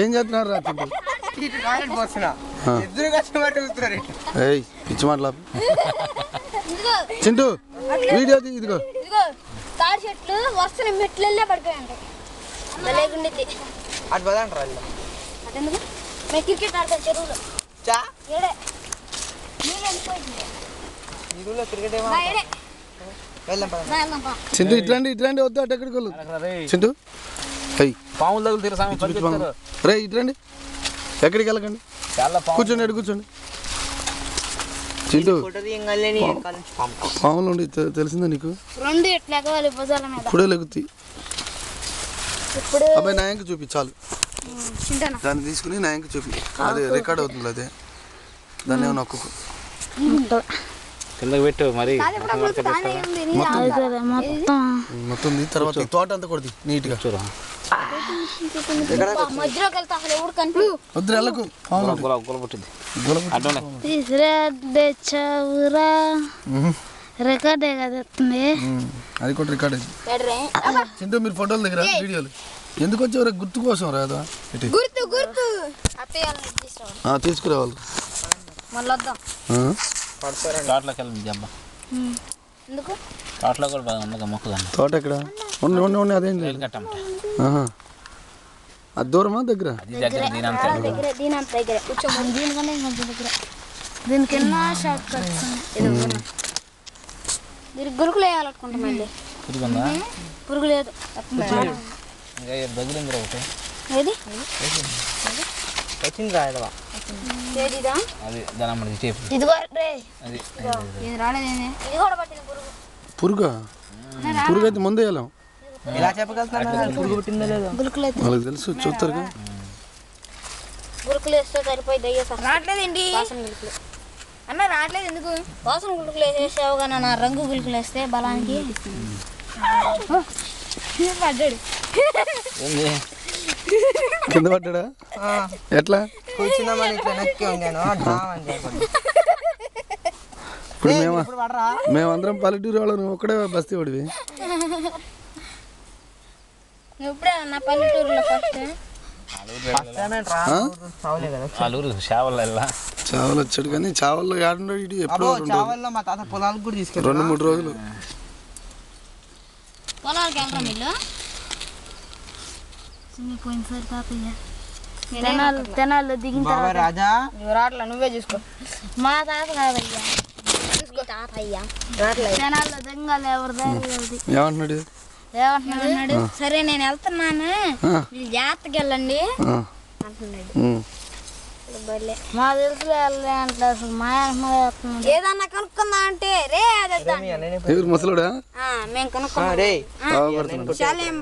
ఏం చేస్తున్నారు రా పిచ్చి మాటలా చింటూ వీడియో ఇదిగో తాడి చెట్లు వరుసన మెట్లెళ్ళే పడిపోయాయండి అటు పదంటారా అటెందుకు మేము క్రికెట్ ఆడతాం చెరువులో ఏడే నీళ్ళు వెళ్ళిపోయింది నీళ్ళలో క్రికెట్ ఏమో వెళ్దాం చింటూ ఇట్లాంటి వద్దు అటు ఎక్కడికి వెళ్ళు చింటూ పాములు తగులు రే ఇట్రండి ఎక్కడికి వెళ్ళకండి కూర్చోండి ఎడు కూర్చోండి చింటూ పాములు ఉండి తెలిసిందా నీకు రెండు ఎట్లా ఎగవాలి భుజాల మీద ఇప్పుడే లెగుతాయి అబ్బాయి నాయంకి చూపి చాలు దాన్ని తీసుకుని నాయంకి చూపి అదే రికార్డ్ అవుతుంది అదే దాన్ని ఏమో నొక్కు కిందకి పెట్టు మరి మొత్తం తర్వాత తోట అంతా కొడుతుంది నీట్గా చూడ మధ్యలోకి వెళ్తా అసలు ఎవడు కనిపి వద్దు వెళ్ళకు రికార్డే కదా అది కూడా రికార్డ్ అయింది చింటూ మీరు ఫోటోలు దగ్గర వీడియోలు ఎందుకు వచ్చేవారు గుర్తు కోసం రాదా తీసుకురావాలి తోటలోకి వెళ్ళండి జబ్బ తోటలో కూడా బాగా ఉండగా మొక్కదండి తోట ఎక్కడ ఉండి అదేం లేదు అది దూరమా దగ్గర దీనికి ఎన్నో షార్ట్ కట్స్ దీనికి గురుకులు వేయాలనుకుంటాం మళ్ళీ పురుగు లేదు దగ్గర ఒకటి ఏది వచ్చింది రాయదవా అది దాని చేపు ఇదిగో రే అది ఇది రాలేదేనే ఇది కూడా పట్టింది పురుగు పురుగు అయితే ముందే వెళ్ళాం ఇలా చెప్పగలుగుతాను పురుగు పుట్టిందో లేదో గురుకులు అయితే వాళ్ళకి తెలుసు చూస్తారు గురుకులు వేస్తే సరిపోయి రావట్లేదండి వాసన గురుకులు అన్న రావట్లేదు ఎందుకు వాసన గురుకులు వేసేసావు కానీ నా రంగు గురుకులు వేస్తే బలానికి పడ్డాడు కింద పడ్డా ఎట్లా కూర్చుందామని ఇట్లా నక్కి ఉండాను ఇప్పుడు మేమందరం పల్లెటూరు వాళ్ళు నువ్వు ఒక్కడే బస్తీ వాడివి ఇప్పుడే నా పల్లెటూరులో ఫస్ట్ చావలు వచ్చాడు కానీ చావల్లో ఏడుండో ఇటు ఎప్పుడు చావల్లో మా తాత పొలాలకు కూడా తీసుకెళ్ళి 2-3 రోజులు పొలాలకి వెళ్ళరా మీరు పోయినసారి తాతయ్య తెనాల్లో దిగిన తర్వాత రాజా రాట్లా నువ్వే చూసుకో మా తాత కాదయ్యా తాతయ్య తెనాల్లో దిగాలి ఎవరిది ఏమంటున్నాడు ఏమంటున్నాడు సరే నేను వెళ్తున్నాను మీరు జాగ్రత్తకి వెళ్ళండి అంటున్నాడు మా తెలుసు అసలు మా ఏదన్నా కనుక్కుందా అంటే రే ఎవరు ముసలుడా మేము కనుక్కున్నాం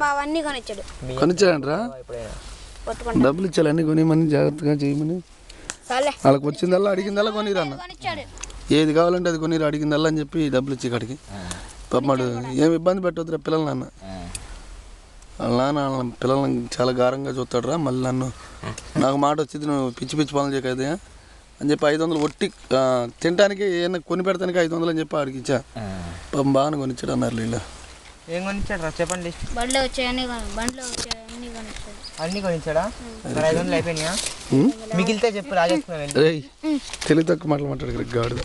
బావ అన్ని కొనిచ్చాడు కొనిచ్చాడంట్రా డబ్బులు ఇచ్చాలి అన్ని కొనిమని జాగ్రత్తగా చేయమని వాళ్ళకి వచ్చిందల్లా అడిగిందల్లా కొనిరా అన్న ఏది కావాలంటే అది కొనిరా అడిగిందల్లా అని చెప్పి డబ్బులు ఇచ్చి ఇక్కడికి పాపమాడు ఏమి ఇబ్బంది పెట్టవద్దురా పిల్లలు నాన్న వాళ్ళ నాన్న పిల్లల్ని చాలా గారంగా చూస్తాడు రా మళ్ళీ నన్ను నాకు మాట వచ్చింది నువ్వు పిచ్చి పిచ్చి పనులు చేయకదా అని చెప్పి 500 ఒట్టి తినడానికి ఏమైనా కొని పెడతానికి 500 అని చెప్పి ఆడికి ఇచ్చా పాపం బాగానే కొనిచ్చాడు అన్నారు వీళ్ళు ఏం కొనిచ్చాడు రా చెప్పండి బండ్లో వచ్చాయి అన్ని కొనిచ్చాడా 500 అయిపోయినాయా మిగిలితే చెప్పు రాజేస్తున్నాను తెలివి తక్కువ మాటలు మాట్లాడు గాడు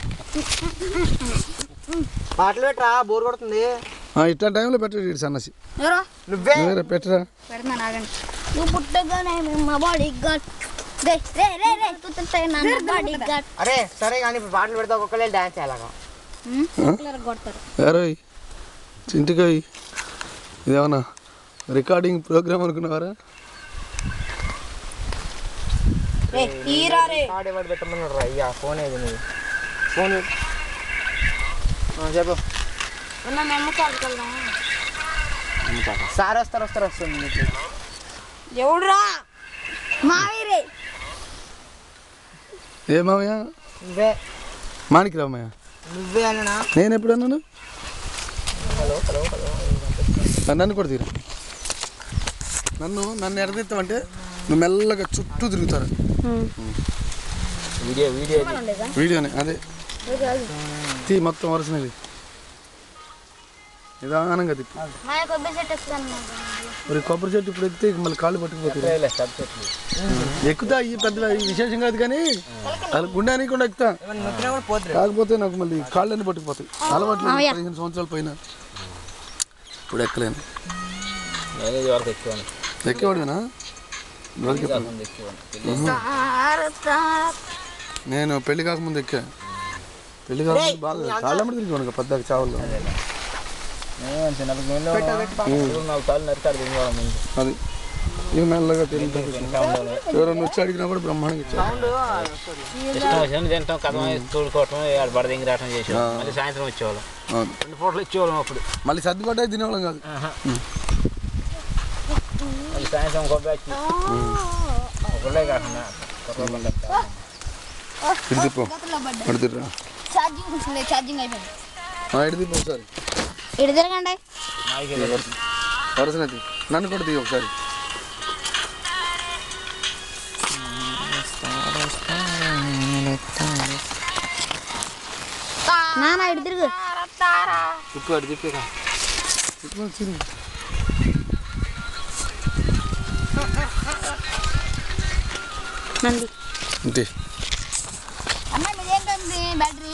పాటలు పెట్టరా బోర్ కొడుతుంది ఇట్లా టైంలో పెట్టాడు సన్నసి నువ్వే పెట్టరా నువ్వు పుట్టగానే మా బాడీ గాడ్ అరే సరే కానీ ఇప్పుడు పాటలు పెడతా ఒక్కొక్కలే డాన్స్ చేయాలగా అరే చింటికి ఇదేమన్నా రికార్డింగ్ ప్రోగ్రామ్ అనుకున్నావారా ఎవరు పెట్టమన్నారు అయ్యా ఫోన్ ఏది నువ్వు ఫోన్ చెప్పు సార్ వస్తుంది ఎవడురా మావీరే ఏ మామయ్య నువ్వే మాణిక్ రామయ్య నువ్వే అన్నా నేను ఎప్పుడు అన్నాను నన్ను కూడా తీరా నన్ను ఎడదెత్తామంటే నువ్వు మెల్లగా చుట్టూ తిరుగుతారు వీడియోనే అదే తీ మొత్తం వరుసనేది నిదానంగా తిప్పి మా కొబ్బరి చెట్టు ఎక్కుతాను మరి కొబ్బరి చెట్టు ఇప్పుడు ఎక్కితే మళ్ళీ కాళ్ళు పట్టుకుపోతుంది ఎక్కుతా ఈ పెద్ద ఈ విశేషం కాదు కానీ అసలు గుండె కూడా ఎక్కుతా కాకపోతే నాకు మళ్ళీ కాళ్ళని పట్టుకుపోతాయి అలవాట్లు 15 సంవత్సరాల పైన ఇప్పుడు ఎక్కలేను ఎక్కేవాడునా నేను పెళ్లి కాకముందు ఎక్కా పెళ్లి కాకముందు బాగా కాళ్ళమ్మడి తిరిగి పెద్దగా చావుల్లో అది ఇక మెల్లగా ఎవరైనా వచ్చి అడిగినా కూడా బ్రహ్మాండంగా సాయంత్రం వచ్చేవాళ్ళం 2 పూటలు ఇచ్చేవాళ్ళం అప్పుడు మళ్ళీ సర్దుబాటు తినేవాళ్ళం కాదు సాయంత్రం కొబ్బరి ఒకళ్ళే కాకుండా ఛార్జింగ్ అయిపోయింది ఎడిదిప్పు ఒకసారి ఇటు తిరగండి వరసనది నన్ను కూడా దిగి ఒకసారి నాన్న ఇటు తిరుగు తిప్పు అటు తిప్పేగా నంది అంతే అన్న మీదేంటండి బ్యాటరీ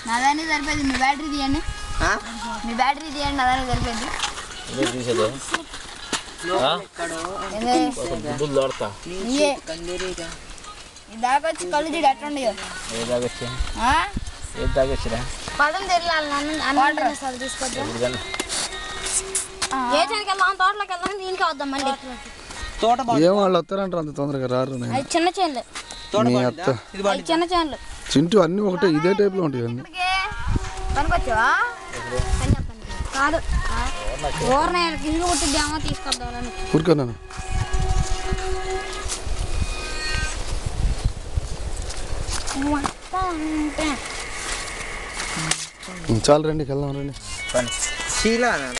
నాదాన్ని సరిపోయింది మీ బ్యాటరీ తీయండి మీ బ్యాటరీ తీయండి నాదాన్ని సరిపోయింది దాకా వచ్చి కళ్ళు చూడు ఎట్లా ఉండదు పదం తెలియాలి తీసుకొద్దాం ఏ చానికి వెళ్దాం తోటలోకి వెళ్దాం దీనికి వద్దాం మళ్ళీ ఏం వాళ్ళు వస్తారంటారు అంత తొందరగా రారు అది చిన్న చేనులు చిన్న చేనులు చింటూ అన్నీ ఒకటే ఇదే టైప్లో ఉంటాయి అన్నీ పనికొచ్చావా కాదు ఊరనాయలకి ఇల్లు కొట్టిద్దామో తీసుకొద్దామని ఊరుకున్నాను చాలు రండి వెళ్దాం రండి శీలా